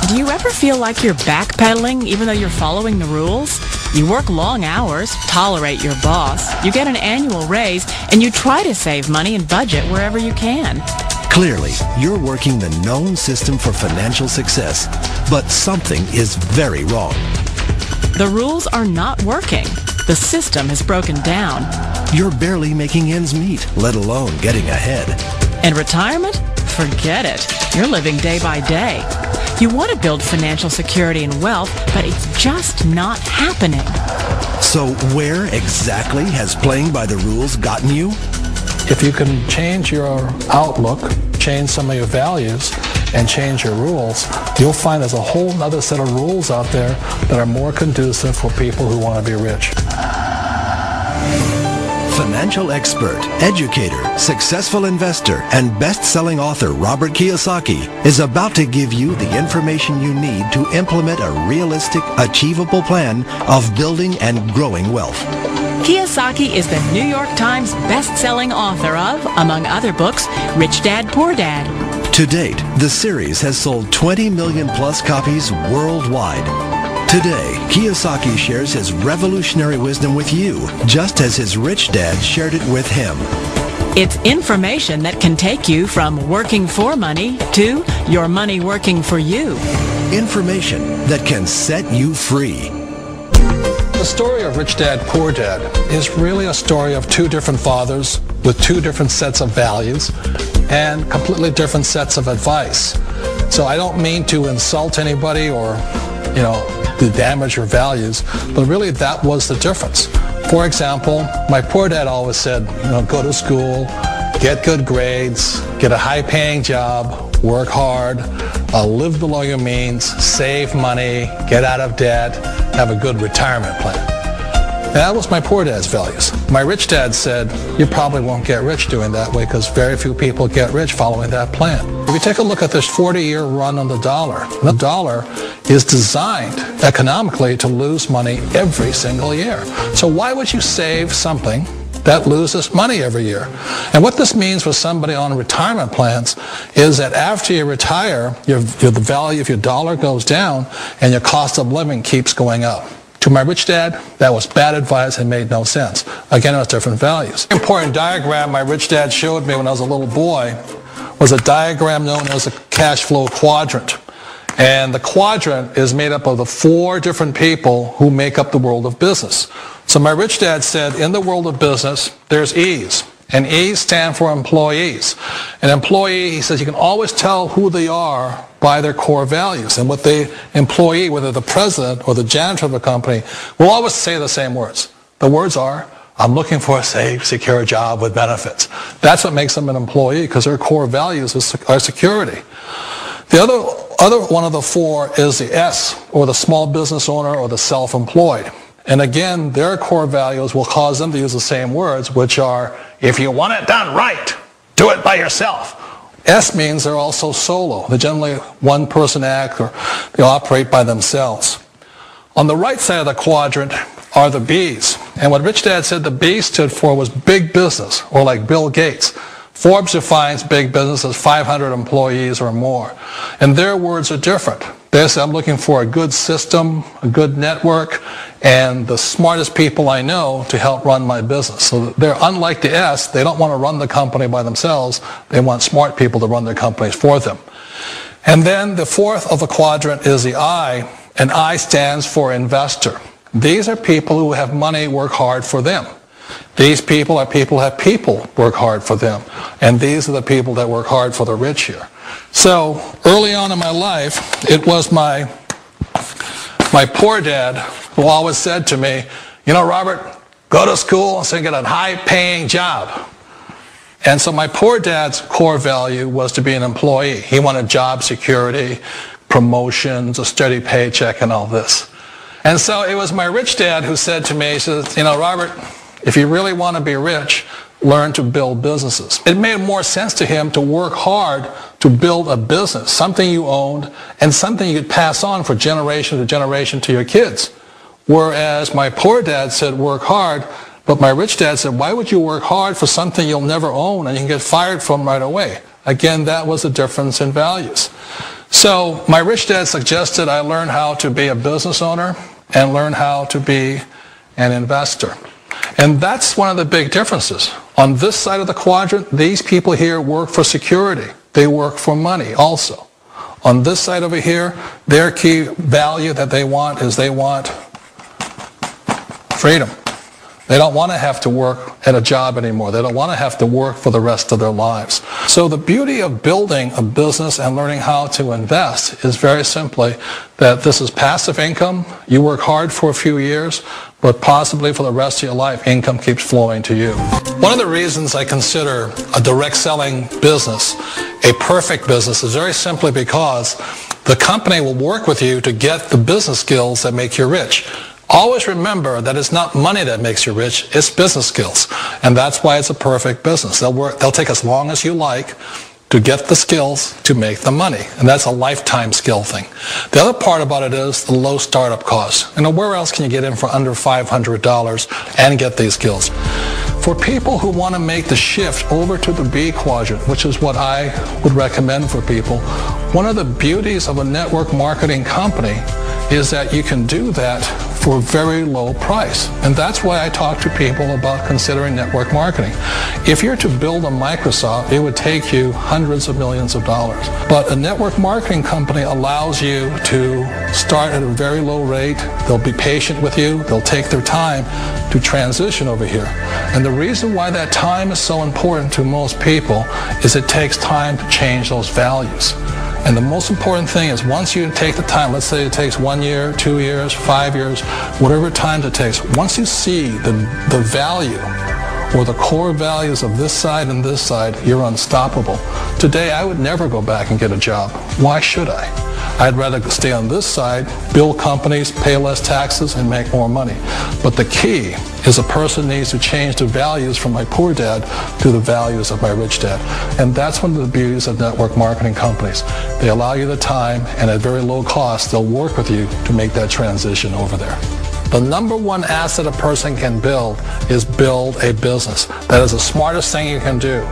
Do you ever feel like you're backpedaling even though you're following the rules? You work long hours, tolerate your boss, you get an annual raise, and you try to save money and budget wherever you can. Clearly, you're working the known system for financial success, but something is very wrong. The rules are not working. The system has broken down. You're barely making ends meet, let alone getting ahead. And retirement? Forget it. You're living day by day. You want to build financial security and wealth, but it's just not happening. So where exactly has playing by the rules gotten you? If you can change your outlook, change some of your values, and change your rules, you'll find there's a whole other set of rules out there that are more conducive for people who want to be rich. Financial expert, educator, successful investor, and best-selling author Robert Kiyosaki is about to give you the information you need to implement a realistic, achievable plan of building and growing wealth. Kiyosaki is the New York Times best-selling author of, among other books, Rich Dad, Poor Dad. To date, the series has sold 20 million plus copies worldwide. Today, Kiyosaki shares his revolutionary wisdom with you, just as his rich dad shared it with him. It's information that can take you from working for money to your money working for you. Information that can set you free. The story of Rich Dad, Poor Dad is really a story of two different fathers with two different sets of values and completely different sets of advice. So I don't mean to insult anybody or, to damage your values, but really that was the difference. For example, my poor dad always said, go to school, get good grades, get a high-paying job, work hard, live below your means, save money, get out of debt, have a good retirement plan. And that was my poor dad's values. My rich dad said, you probably won't get rich doing that way because very few people get rich following that plan. If you take a look at this 40-year run on the dollar is designed economically to lose money every single year. So why would you save something that loses money every year? And what this means for somebody on retirement plans is that after you retire, the value of your dollar goes down and your cost of living keeps going up. To my rich dad, that was bad advice and made no sense. Again, it was different values. An important diagram my rich dad showed me when I was a little boy was a diagram known as a cash flow quadrant. And the quadrant is made up of the four different people who make up the world of business. So my rich dad said, in the world of business, there's E's. And E's stand for employees. An employee, he says, you can always tell who they are by their core values. And what the employee, whether the president or the janitor of the company, will always say the same words. The words are, I'm looking for a safe, secure job with benefits. That's what makes them an employee, because their core values are security. The other one of the four is the S, or the small business owner or the self-employed. And again, their core values will cause them to use the same words, which are, if you want it done right, do it by yourself. S means they're also solo. They're generally one-person act, or they operate by themselves. On the right side of the quadrant are the B's. And what Rich Dad said the B stood for was big business, or like Bill Gates. Forbes defines big business as 500 employees or more. And their words are different. They say, I'm looking for a good system, a good network, and the smartest people I know to help run my business. So they're unlike the S. They don't want to run the company by themselves. They want smart people to run their companies for them. And then the fourth of the quadrant is the I, and I stands for investor. These are people who have money work hard for them. These people are people who have people work hard for them. And these are the people that work hard for the rich here. So early on in my life, it was my poor dad who always said to me, Robert, go to school and get a high-paying job. And so my poor dad's core value was to be an employee. He wanted job security, promotions, a steady paycheck, and all this. And so it was my rich dad who said to me, he says, Robert, if you really want to be rich, learn to build businesses. It made more sense to him to work hard to build a business, something you owned, and something you could pass on for generation to generation to your kids. Whereas my poor dad said work hard, but my rich dad said, why would you work hard for something you'll never own and you can get fired from right away? Again, that was the difference in values. So my rich dad suggested I learn how to be a business owner and learn how to be an investor. And that's one of the big differences. On this side of the quadrant, these people here work for security. They work for money also. On this side over here, their key value that they want is they want freedom. They don't want to have to work at a job anymore. They don't want to have to work for the rest of their lives. So the beauty of building a business and learning how to invest is very simply that this is passive income. You work hard for a few years, but possibly for the rest of your life, income keeps flowing to you. One of the reasons I consider a direct selling business a perfect business is very simply because the company will work with you to get the business skills that make you rich. Always remember that it's not money that makes you rich, it's business skills. And that's why it's a perfect business. They'll take as long as you like to get the skills to make the money. And that's a lifetime skill thing. The other part about it is the low startup cost. You know, where else can you get in for under $500 and get these skills? For people who want to make the shift over to the B quadrant, which is what I would recommend for people, one of the beauties of a network marketing company is that you can do that for a very low price. And that's why I talk to people about considering network marketing. If you're to build a Microsoft, it would take you hundreds of millions of dollars. But a network marketing company allows you to start at a very low rate. They'll be patient with you. They'll take their time to transition over here. And the reason why that time is so important to most people is it takes time to change those values. And the most important thing is once you take the time, let's say it takes 1 year, 2 years, 5 years, whatever time it takes, once you see the value or the core values of this side and this side, you're unstoppable. Today, I would never go back and get a job. Why should I? I'd rather stay on this side, build companies, pay less taxes, and make more money. But the key is a person needs to change the values from my poor dad to the values of my rich dad. And that's one of the beauties of network marketing companies. They allow you the time, and at very low cost, they'll work with you to make that transition over there. The number one asset a person can build is build a business. That is the smartest thing you can do.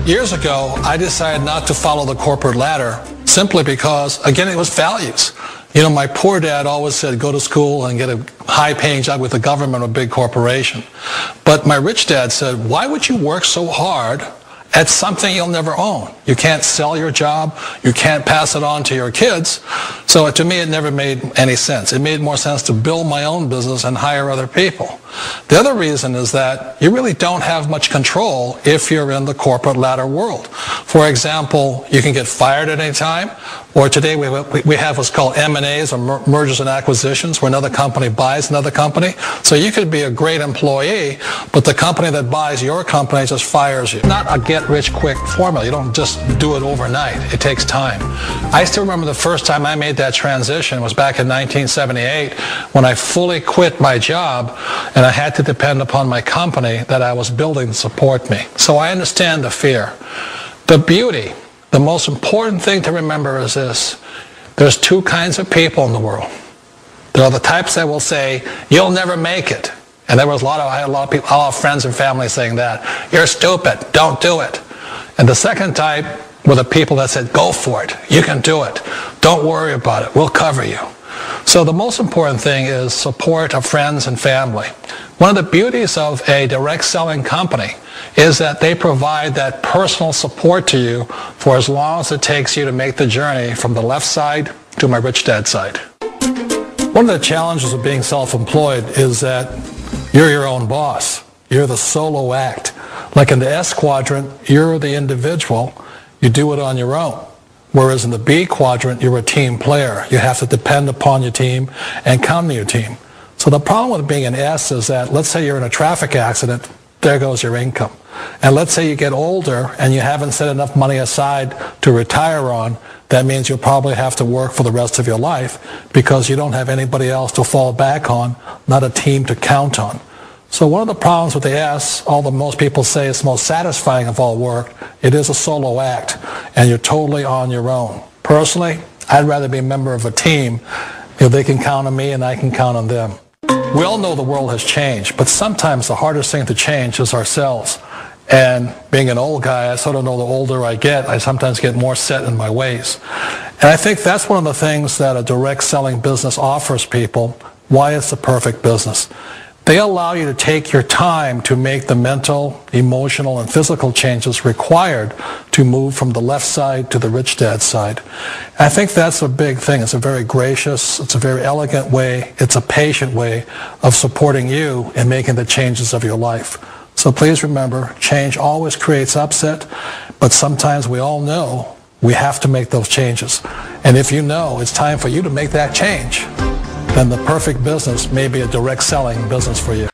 Years ago, I decided not to follow the corporate ladder simply because, again, it was values. You know, my poor dad always said, go to school and get a high-paying job with the government or a big corporation. But my rich dad said, why would you work so hard at something you'll never own? You can't sell your job. You can't pass it on to your kids. So to me, it never made any sense. It made more sense to build my own business and hire other people. The other reason is that you really don't have much control if you're in the corporate ladder world. For example, you can get fired at any time, or today we have what's called M&As, or mergers and acquisitions, where another company buys another company. So you could be a great employee, but the company that buys your company just fires you. Not a get-rich-quick formula. You don't just do it overnight. It takes time. I still remember the first time I made that transition was back in 1978 when I fully quit my job and I had to depend upon my company that I was building to support me. So I understand the fear. The beauty, the most important thing to remember is this. There's two kinds of people in the world. There are the types that will say, you'll never make it. And I had a lot of people, a lot of friends and family saying that. You're stupid. Don't do it. And the second type were the people that said, go for it. You can do it. Don't worry about it. We'll cover you. So the most important thing is support of friends and family. One of the beauties of a direct selling company is that they provide that personal support to you for as long as it takes you to make the journey from the left side to my rich dad side. One of the challenges of being self-employed is that you're your own boss. You're the solo act. Like in the S quadrant, you're the individual. You do it on your own. Whereas in the B quadrant, you're a team player. You have to depend upon your team and count on your team. So the problem with being an S is that, let's say you're in a traffic accident, there goes your income. And let's say you get older and you haven't set enough money aside to retire on, that means you'll probably have to work for the rest of your life because you don't have anybody else to fall back on, not a team to count on. So one of the problems with the S, although most people say it's the most satisfying of all work, it is a solo act, and you're totally on your own. Personally, I'd rather be a member of a team if they can count on me and I can count on them. We all know the world has changed, but sometimes the hardest thing to change is ourselves. And being an old guy, I sort of know the older I get, I sometimes get more set in my ways. And I think that's one of the things that a direct selling business offers people, why it's the perfect business. They allow you to take your time to make the mental, emotional, and physical changes required to move from the left side to the rich dad side. And I think that's a big thing. It's a very gracious, it's a very elegant way, it's a patient way of supporting you in making the changes of your life. So please remember, change always creates upset, but sometimes we all know we have to make those changes. And if you know it's time for you to make that change, then the perfect business may be a direct selling business for you.